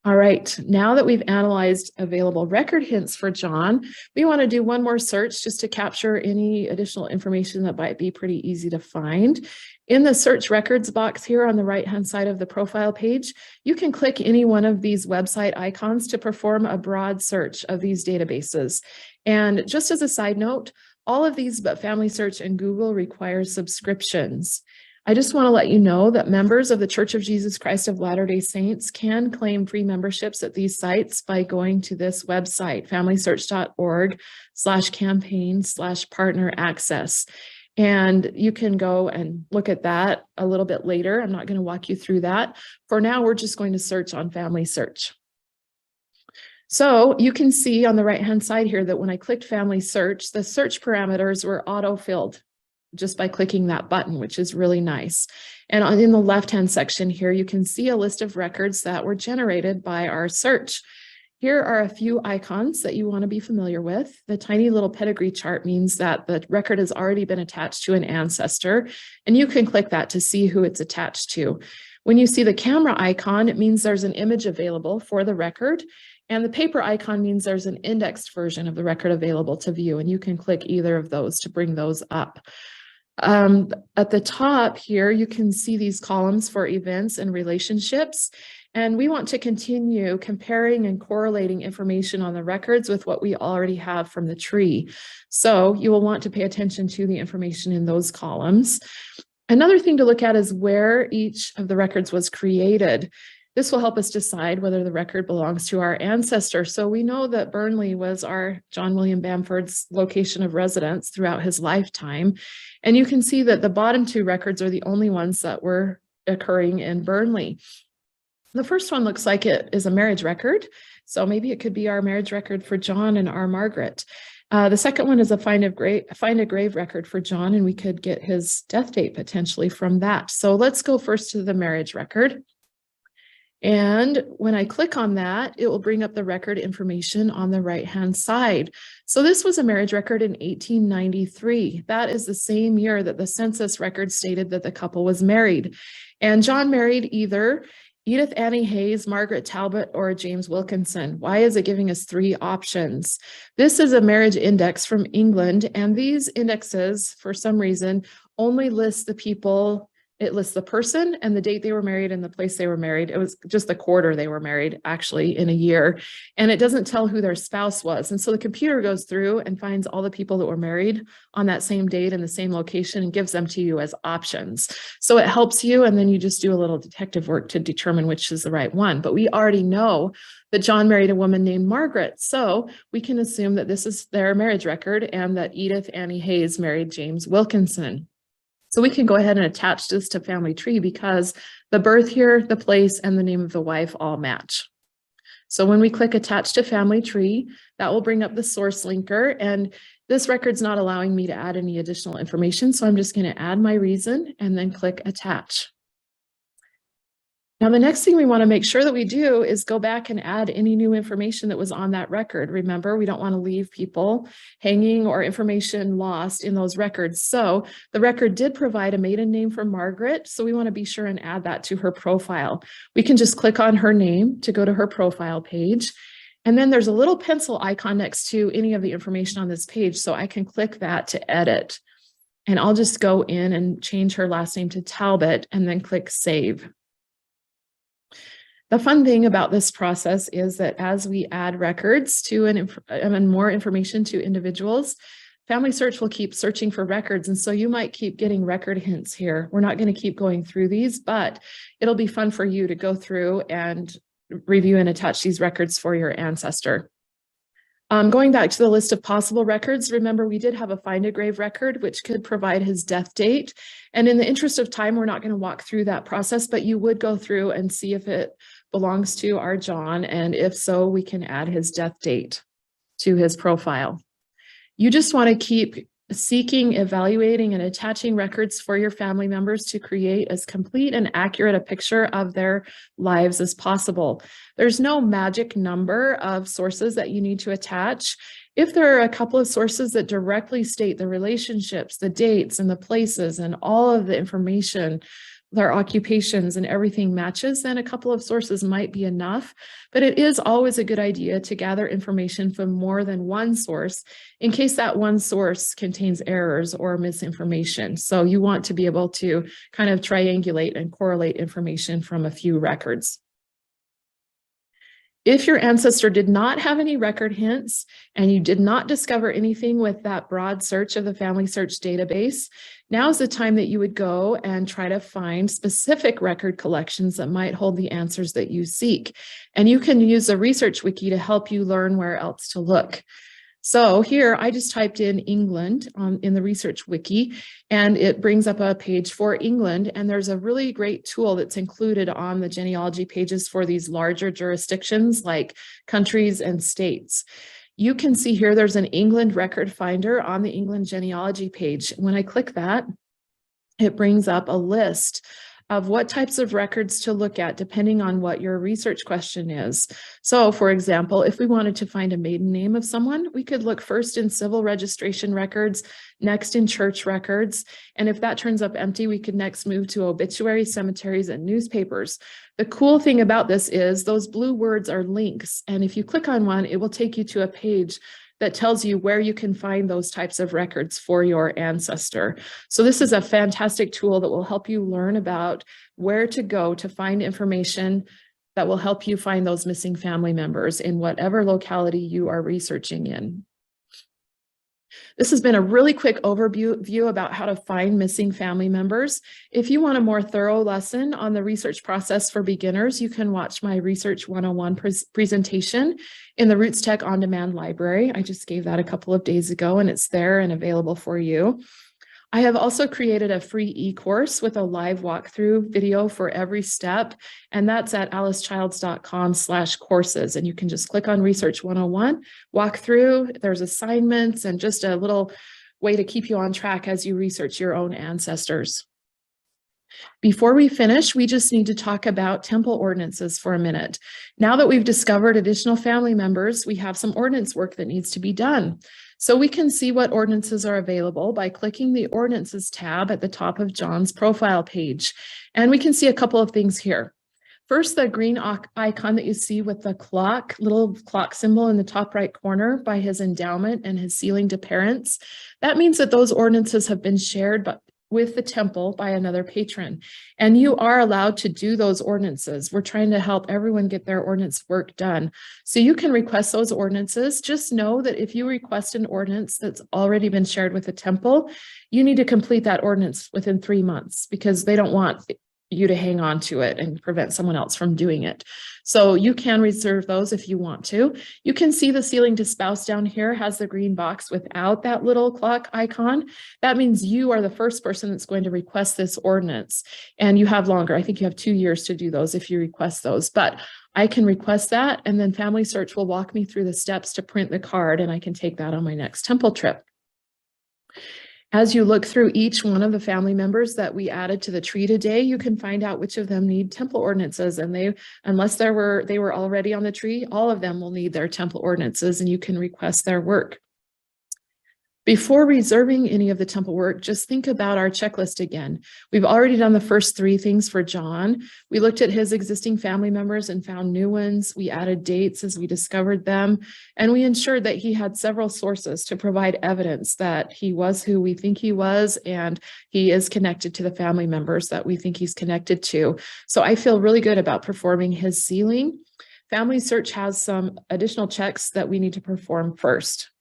All right, now that we've analyzed available record hints for John, we want to do one more search just to capture any additional information that might be pretty easy to find. In the search records box here on the right-hand side of the profile page, you can click any one of these website icons to perform a broad search of these databases. And just as a side note, all of these but Family Search and Google require subscriptions. I just want to let you know that members of the Church of Jesus Christ of Latter-day Saints can claim free memberships at these sites by going to this website, familysearch.org/campaign/partner access. And you can go and look at that a little bit later. I'm not going to walk you through that. For now, we're just going to search on Family Search. So you can see on the right-hand side here that when I clicked Family Search, the search parameters were auto-filled just by clicking that button, which is really nice. And in the left-hand section here, you can see a list of records that were generated by our search. Here are a few icons that you want to be familiar with. The tiny little pedigree chart means that the record has already been attached to an ancestor, and you can click that to see who it's attached to. When you see the camera icon, it means there's an image available for the record, and the paper icon means there's an indexed version of the record available to view, and you can click either of those to bring those up. At the top here, you can see these columns for events and relationships, and we want to continue comparing and correlating information on the records with what we already have from the tree. So you will want to pay attention to the information in those columns. Another thing to look at is where each of the records was created. This will help us decide whether the record belongs to our ancestor. So we know that Burnley was our John William Bamford's location of residence throughout his lifetime. And you can see that the bottom two records are the only ones that were occurring in Burnley. The first one looks like it is a marriage record. So maybe it could be our marriage record for John and our Margaret. The second one is a find a grave record for John, and we could get his death date potentially from that. So let's go first to the marriage record. And when I click on that, it will bring up the record information on the right-hand side. So this was a marriage record in 1893. That is the same year that the census record stated that the couple was married. And John married either Edith Annie Hayes, Margaret Talbot, or James Wilkinson. Why is it giving us three options? This is a marriage index from England, and these indexes, for some reason, only list the people. It lists the person and the date they were married and the place they were married. It was just the quarter they were married, actually, in a year. And it doesn't tell who their spouse was. And so the computer goes through and finds all the people that were married on that same date in the same location and gives them to you as options. So it helps you, and then you just do a little detective work to determine which is the right one. But we already know that John married a woman named Margaret. So we can assume that this is their marriage record and that Edith Annie Hayes married James Wilkinson. So we can go ahead and attach this to Family Tree because the birth year, the place, and the name of the wife all match. So when we click Attach to Family Tree, that will bring up the source linker. And this record's not allowing me to add any additional information. So I'm just going to add my reason and then click Attach. Now, the next thing we want to make sure that we do is go back and add any new information that was on that record. Remember, we don't want to leave people hanging or information lost in those records. So the record did provide a maiden name for Margaret, so we want to be sure and add that to her profile. We can just click on her name to go to her profile page. And then there's a little pencil icon next to any of the information on this page, so I can click that to edit. And I'll just go in and change her last name to Talbot and then click Save. The fun thing about this process is that as we add records to and more information to individuals, Family Search will keep searching for records. And so you might keep getting record hints here. We're not going to keep going through these, but it'll be fun for you to go through and review and attach these records for your ancestor. Going back to the list of possible records, remember we did have a find a grave record, which could provide his death date. And in the interest of time, we're not going to walk through that process, but you would go through and see if it belongs to our John. And if so, we can add his death date to his profile. You just want to keep seeking, evaluating, and attaching records for your family members to create as complete and accurate a picture of their lives as possible. There's no magic number of sources that you need to attach. If there are a couple of sources that directly state the relationships, the dates, and the places, and all of the information, their occupations and everything matches, then a couple of sources might be enough. But it is always a good idea to gather information from more than one source in case that one source contains errors or misinformation. So you want to be able to kind of triangulate and correlate information from a few records. If your ancestor did not have any record hints and you did not discover anything with that broad search of the family search database, now is the time that you would go and try to find specific record collections that might hold the answers that you seek. And you can use the research wiki to help you learn where else to look. So here I just typed in England in the research wiki, and it brings up a page for England. And there's a really great tool that's included on the genealogy pages for these larger jurisdictions like countries and states. You can see here there's an England record finder on the England genealogy page. When I click that, it brings up a list of what types of records to look at depending on what your research question is. So for example, if we wanted to find a maiden name of someone, we could look first in civil registration records, next in church records. And if that turns up empty, we could next move to obituaries, cemeteries, and newspapers. The cool thing about this is those blue words are links. And if you click on one, it will take you to a page that tells you where you can find those types of records for your ancestor. So this is a fantastic tool that will help you learn about where to go to find information that will help you find those missing family members in whatever locality you are researching in. This has been a really quick overview about how to find missing family members. If you want a more thorough lesson on the research process for beginners, you can watch my Research 101 presentation in the RootsTech on-demand library. I just gave that a couple of days ago, and it's there and available for you. I have also created a free e-course with a live walkthrough video for every step, and that's at alicechilds.com/courses. And you can just click on Research 101, walk through, there's assignments, and just a little way to keep you on track as you research your own ancestors. Before we finish, we just need to talk about temple ordinances for a minute. Now that we've discovered additional family members, we have some ordinance work that needs to be done. So we can see what ordinances are available by clicking the Ordinances tab at the top of John's profile page. And we can see a couple of things here. First, the green icon that you see with the clock, little clock symbol in the top right corner by his endowment and his sealing to parents. That means that those ordinances have been shared with the temple by another patron. And you are allowed to do those ordinances. We're trying to help everyone get their ordinance work done. So you can request those ordinances. Just know that if you request an ordinance that's already been shared with the temple, you need to complete that ordinance within 3 months because they don't want you to hang on to it and prevent someone else from doing it. So you can reserve those if you want to. You can see the sealing to spouse down here has the green box without that little clock icon. That means you are the first person that's going to request this ordinance, and you have longer. I think you have 2 years to do those if you request those, but I can request that, and then Family Search will walk me through the steps to print the card, and I can take that on my next temple trip. As you look through each one of the family members that we added to the tree today, you can find out which of them need temple ordinances. And unless they were already on the tree, all of them will need their temple ordinances, and you can request their work. Before reserving any of the temple work, just think about our checklist again. We've already done the first 3 things for John. We looked at his existing family members and found new ones. We added dates as we discovered them, and we ensured that he had several sources to provide evidence that he was who we think he was, and he is connected to the family members that we think he's connected to. So I feel really good about performing his sealing. Family Search has some additional checks that we need to perform first.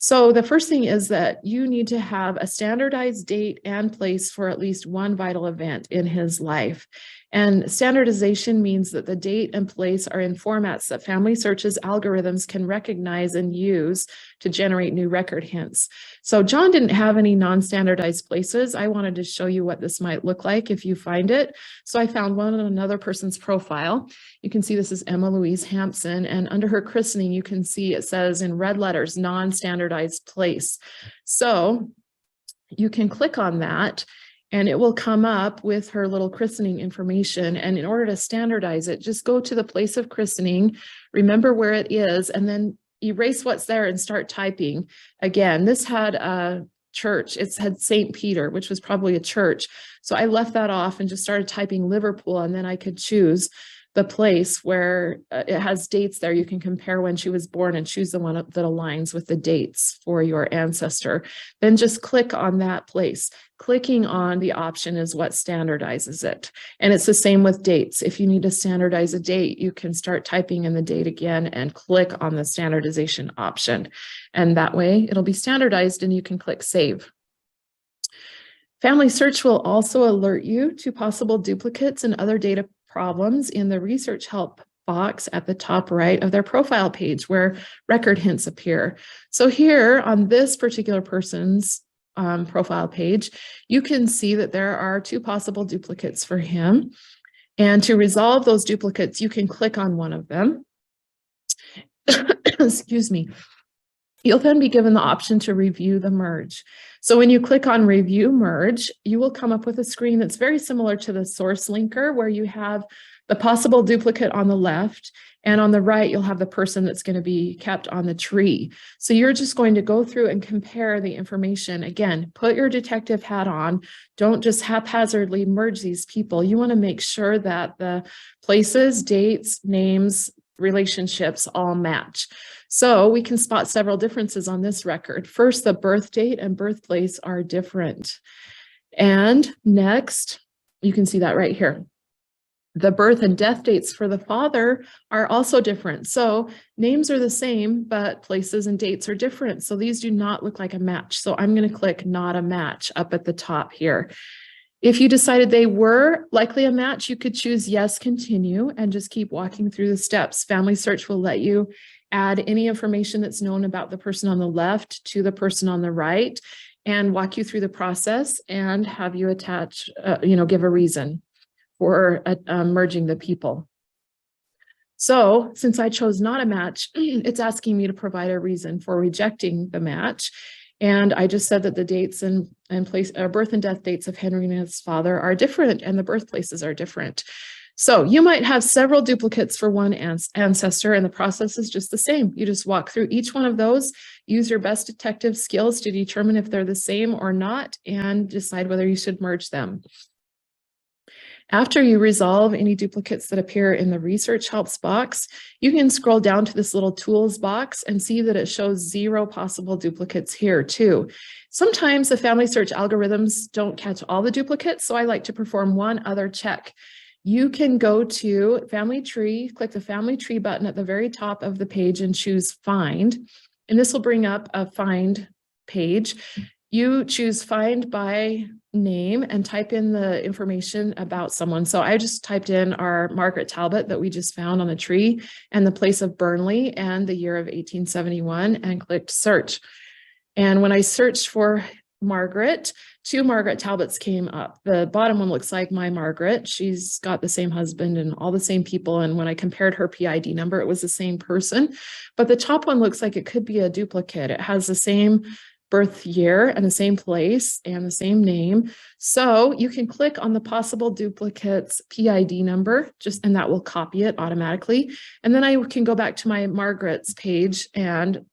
So the first thing is that you need to have a standardized date and place for at least one vital event in his life. And standardization means that the date and place are in formats that Family Search's algorithms can recognize and use to generate new record hints. So John didn't have any non-standardized places. I wanted to show you what this might look like if you find it. So I found one on another person's profile. You can see this is Emma Louise Hampson, and under her christening, you can see it says in red letters, non-standardized place. So you can click on that and it will come up with her little christening information. And in order to standardize it, just go to the place of christening, remember where it is, and then erase what's there and start typing. Again, this had a church. It had St. Peter, which was probably a church. So I left that off and just started typing Liverpool, and then I could choose the place where it has dates there. You can compare when she was born and choose the one that aligns with the dates for your ancestor. Then just click on that place. Clicking on the option is what standardizes it. And it's the same with dates. If you need to standardize a date, you can start typing in the date again and click on the standardization option. And that way it'll be standardized and you can click save. Family Search will also alert you to possible duplicates and other data problems in the research help box at the top right of their profile page where record hints appear. So here on this particular person's profile page, you can see that there are two possible duplicates for him. And to resolve those duplicates, you can click on one of them. Excuse me. You'll then be given the option to review the merge. So when you click on review merge, you will come up with a screen that's very similar to the source linker, where you have the possible duplicate on the left, and on the right, you'll have the person that's going to be kept on the tree. So you're just going to go through and compare the information. Again, put your detective hat on. Don't just haphazardly merge these people. You want to make sure that the places, dates, names, relationships all match. So we can spot several differences on this record. First, the birth date and birthplace are different. And next, you can see that right here. The birth and death dates for the father are also different. So names are the same, but places and dates are different. So these do not look like a match. So I'm going to click not a match up at the top here. If you decided they were likely a match, you could choose yes, continue, and just keep walking through the steps. Family Search will let you add any information that's known about the person on the left to the person on the right and walk you through the process and have you attach, give a reason for merging the people. So since I chose not a match, it's asking me to provide a reason for rejecting the match. And I just said that the dates and birth and death dates of Henry and his father are different and the birthplaces are different. So you might have several duplicates for one ancestor, and the process is just the same. You just walk through each one of those, use your best detective skills to determine if they're the same or not, and decide whether you should merge them. After you resolve any duplicates that appear in the research helps box, you can scroll down to this little tools box and see that it shows 0 possible duplicates here too. Sometimes the Family Search algorithms don't catch all the duplicates, so I like to perform one other check. You can go to Family Tree, click the Family Tree button at the very top of the page and choose Find, and this will bring up a Find page. You choose Find by name and type in the information about someone. So I just typed in our Margaret Talbot that we just found on the tree and the place of Burnley and the year of 1871 and clicked search. And when I searched for Margaret, 2 Margaret Talbots came up. The bottom one looks like my Margaret. She's got the same husband and all the same people. And when I compared her PID number, it was the same person. But the top one looks like it could be a duplicate. It has the same birth year and the same place and the same name. So you can click on the possible duplicates PID number, and that will copy it automatically. And then I can go back to my Margaret's page and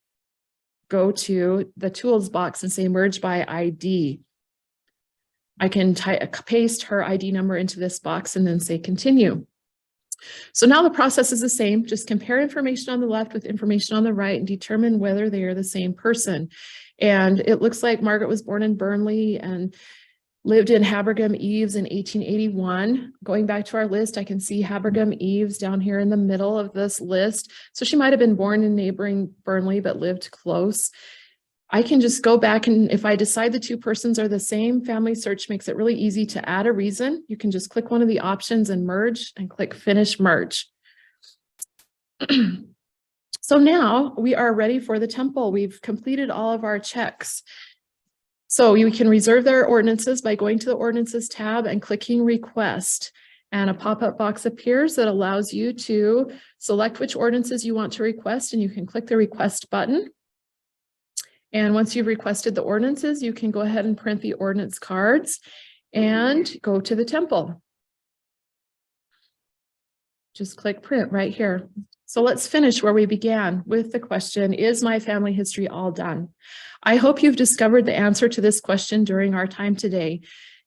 go to the tools box and say merge by ID. I can paste her ID number into this box and then say continue. So now the process is the same. Just compare information on the left with information on the right and determine whether they are the same person. And it looks like Margaret was born in Burnley and lived in Habergam Eaves in 1881. Going back to our list, I can see Habergam Eaves down here in the middle of this list. So she might have been born in neighboring Burnley, but lived close. I can just go back, and if I decide the two persons are the same, Family Search makes it really easy to add a reason. You can just click one of the options and merge and click Finish Merge. So now we are ready for the temple. We've completed all of our checks. So we can reserve their ordinances by going to the Ordinances tab and clicking Request. And a pop-up box appears that allows you to select which ordinances you want to request, and you can click the Request button. And once you've requested the ordinances, you can go ahead and print the ordinance cards and go to the temple. Just click Print right here. So let's finish where we began with the question, is my family history all done? I hope you've discovered the answer to this question during our time today.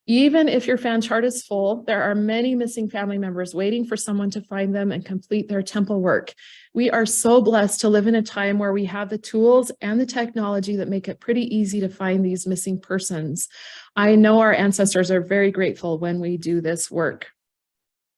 Even if your fan chart is full, there are many missing family members waiting for someone to find them and complete their temple work. We are so blessed to live in a time where we have the tools and the technology that make it pretty easy to find these missing persons. I know our ancestors are very grateful when we do this work.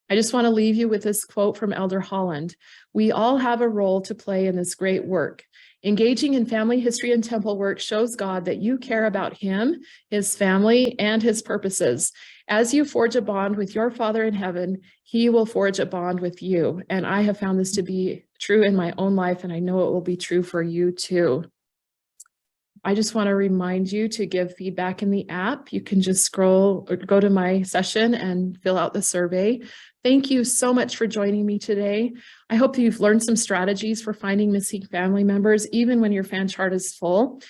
I just want to leave you with this quote from Elder Holland. We all have a role to play in this great work. Engaging in family history and temple work shows God that you care about him, his family, and his purposes. As you forge a bond with your Father in heaven, he will forge a bond with you. And I have found this to be true in my own life, and I know it will be true for you too. I just want to remind you to give feedback in the app. You can just scroll or go to my session and fill out the survey. Thank you so much for joining me today. I hope you've learned some strategies for finding missing family members, even when your fan chart is full.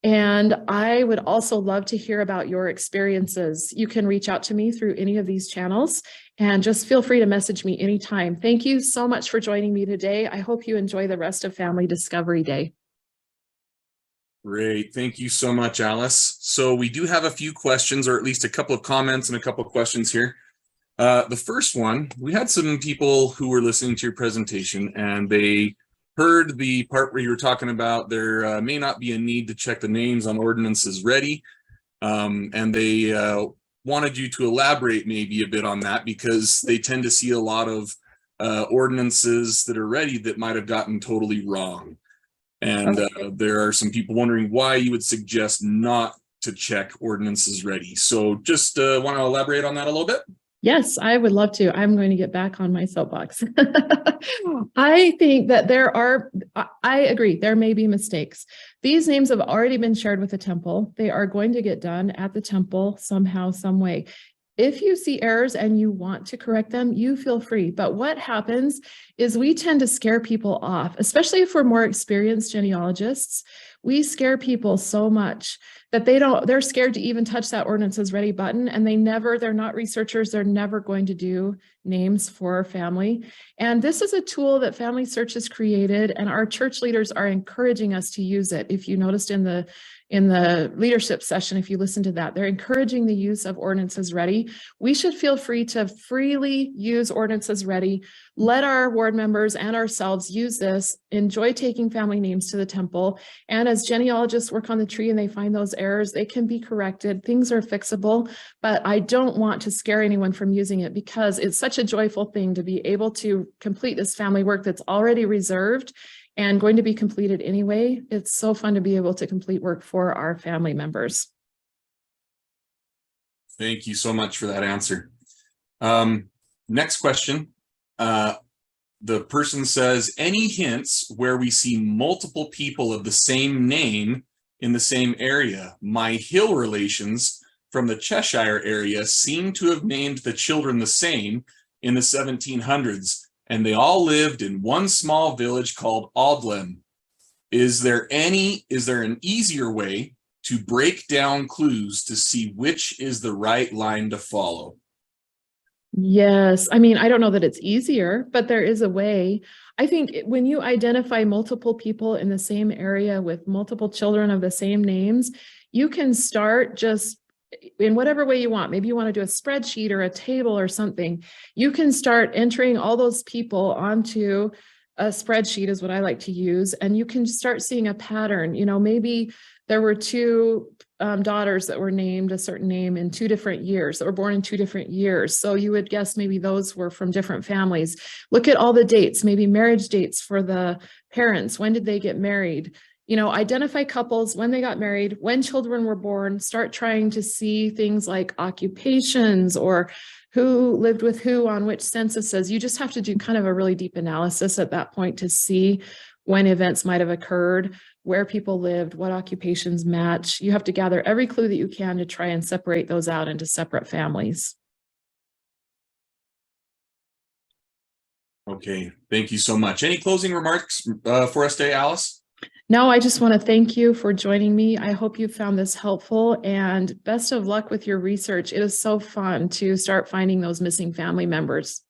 And I would also love to hear about your experiences. You can reach out to me through any of these channels, and just feel free to message me anytime. Thank you so much for joining me today. I hope you enjoy the rest of Family Discovery Day. Great. Thank you so much, Alice. So we do have a few questions, or at least a couple of comments and a couple of questions here. The first one, we had some people who were listening to your presentation, and they heard the part where you were talking about there may not be a need to check the names on ordinances ready. And they wanted you to elaborate maybe a bit on that, because they tend to see a lot of ordinances that are ready that might have gotten totally wrong. And there are some people wondering why you would suggest not to check ordinances ready. So just want to elaborate on that a little bit? Yes, I would love to. I'm going to get back on my soapbox. I think that I agree, there may be mistakes. These names have already been shared with the temple. They are going to get done at the temple somehow, some way. If you see errors and you want to correct them, you feel free. But what happens is we tend to scare people off, especially if we're more experienced genealogists. We scare people so much that they're scared to even touch that ordinances ready button, and they're not researchers. They're never going to do names for family. And this is a tool that Family Search has created, and our church leaders are encouraging us to use it. If you noticed in the leadership session, if you listen to that, they're encouraging the use of ordinances ready. We should feel free to freely use ordinances ready. Let our ward members and ourselves use this, enjoy taking family names to the temple. And as genealogists work on the tree and they find those errors, they can be corrected. Things are fixable, but I don't want to scare anyone from using it, because it's such a joyful thing to be able to complete this family work that's already reserved and going to be completed anyway. It's so fun to be able to complete work for our family members. Thank you so much for that answer. Next question. The person says, any hints where we see multiple people of the same name in the same area? My Hill relations from the Cheshire area seem to have named the children the same in the 1700s. And they all lived in one small village called Aldlem. Is there an easier way to break down clues to see which is the right line to follow? Yes, I mean, I don't know that it's easier, but there is a way. I think when you identify multiple people in the same area with multiple children of the same names, you can start just in whatever way you want. Maybe you want to do a spreadsheet or a table or something. You can start entering all those people onto a spreadsheet, is what I like to use, and you can start seeing a pattern. You know, maybe there were two daughters that were named a certain name in 2 different years, that were born in 2 different years. So you would guess maybe those were from different families. Look at all the dates, maybe marriage dates for the parents. When did they get married? Identify couples when they got married, when children were born, start trying to see things like occupations or who lived with who on which censuses. You just have to do kind of a really deep analysis at that point to see when events might have occurred, where people lived, what occupations match. You have to gather every clue that you can to try and separate those out into separate families. Okay, thank you so much. Any closing remarks for us today, Alice? No, I just want to thank you for joining me. I hope you found this helpful, and best of luck with your research. It is so fun to start finding those missing family members.